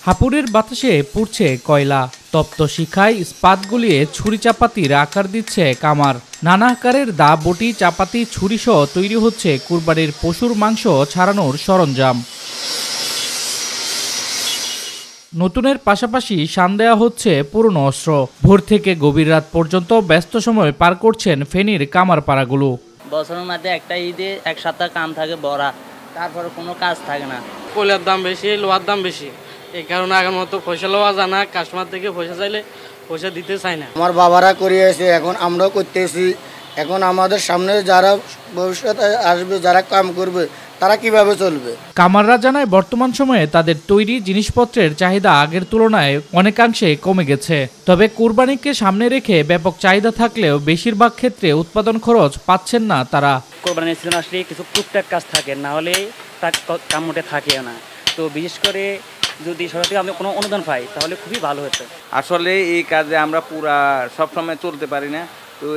হাপুরের বাতাসে পুড়ছে কয়লা, তপ্ত শিখায় ইস্পাত গুলিয়ে ছুরি চাপাতির আকার দিচ্ছে কামার। নানা আকারের দা, বটি, চাপাতি, ছুরি সহ তৈরি হচ্ছে কুরবানির পশুর মাংস ছাড়ানোর সরঞ্জাম। নতুনের পাশাপাশি শান দেয়া হচ্ছে পুরনো অস্ত্র। ভোর থেকে গভীর রাত পর্যন্ত ব্যস্ত সময় পার করছেন ফেনীর কামারপাড়াগুলো। বছরের মধ্যে একটা ঈদে এক সপ্তাহ কাম থাকে ভরা, তারপরে কোনো কাজ থাকে না। কয়লার দাম বেশি, লোহার দাম বেশি, এই কারণে আগের মতো পয়সা লওয়া যায় না। কাস্টমার থেকে পয়সা চাইলে পয়সা দিতে চায় না। আমার বাবারা করিয়েছে, এখন আমরাও করতেছি। এখন আমাদের সামনে যারা ভবিষ্যতে আসবে, যারা কাম করবে, তারা কিভাবে চলবে? কামাররা জানায় বর্তমান সময়ে তাদের তৈরি জিনিসপত্রের চাহিদা আগের তুলনায় অনেকাংশে কমে গেছে। তবে কুরবানিকে সামনে রেখে ব্যাপক চাহিদা থাকলেও বেশিরভাগ ক্ষেত্রে উৎপাদন খরচ পাচ্ছেন না তারা। কোরবানির সিজন আসলে কিছু টুকটাক কাজ থাকে, না হলে তার কাম মোটে থাকে না। তো বিশেষ করে যদি সরকারি আমরা কোনো অনুদান পাই তাহলে খুবই ভালো হতো। আসলে এই কাজে আমরা পুরা সবসময় চলতে পারি না, তো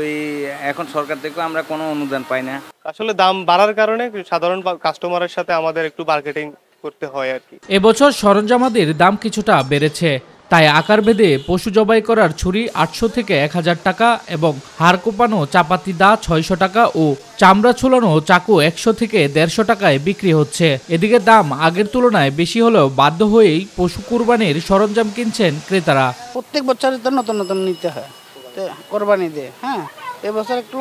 এখন সরকার থেকেও আমরা কোনো অনুদান পাই না। আসলে দাম বাড়ার কারণে সাধারণ কাস্টমারের সাথে আমাদের একটু মার্কেটিং করতে হয় আর কি। এবছর সরঞ্জামাদির দাম কিছুটা বেড়েছে, তাই আকার ভেদে পশু জবাই করার ছুরি 800 থেকে 1000 টাকা এবং হাড় কোপানো চাপাতি দা 600 টাকা ও চামড়া ছুলানো চাকু 100 থেকে 150 টাকায় বিক্রি হচ্ছে। এদিকে দাম আগের তুলনায় বেশি হলেও বাধ্য হয়েই পশু কুরবানির সরঞ্জাম কিনছেন ক্রেতারা। প্রত্যেক বছরই তো নতুন নতুন নিতে হয় কোরবানি দিয়ে। হ্যাঁ, এবছর একটু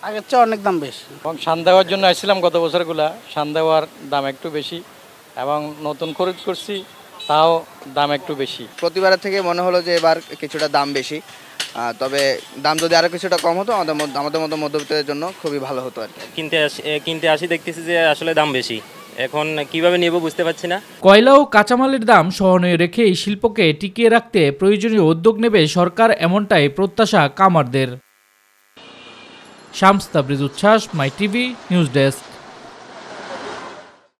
আগের চেয়ে অনেক দাম বেশি। এবং শান দেওয়ার জন্য আসছিলাম গত বছরগুলা, শান দেওয়ার দাম একটু বেশি এবং নতুন খরচ করছি, তাও দাম একটু বেশি। প্রতিবারের থেকে মনে হলো যে এবার কিছুটা দাম বেশি, তবে দাম যদি আরও কিছুটা কম হতো আমাদের মতো মধ্যবিত্তের জন্য খুবই ভালো হতো আর কি। কিনতে আসি দেখতেছি যে আসলে দাম বেশি, এখন কিভাবে নেব বুঝতে পারছি না। কয়লা ও কাঁচামালের দাম সহনীয় রেখে এই শিল্পকে টিকিয়ে রাখতে প্রয়োজনীয় উদ্যোগ নেবে সরকার, এমনটাই প্রত্যাশা কামারদের। শামস তাবরিজ উচ্ছ্বাস, মাই টিভি নিউজ ডেস্ক।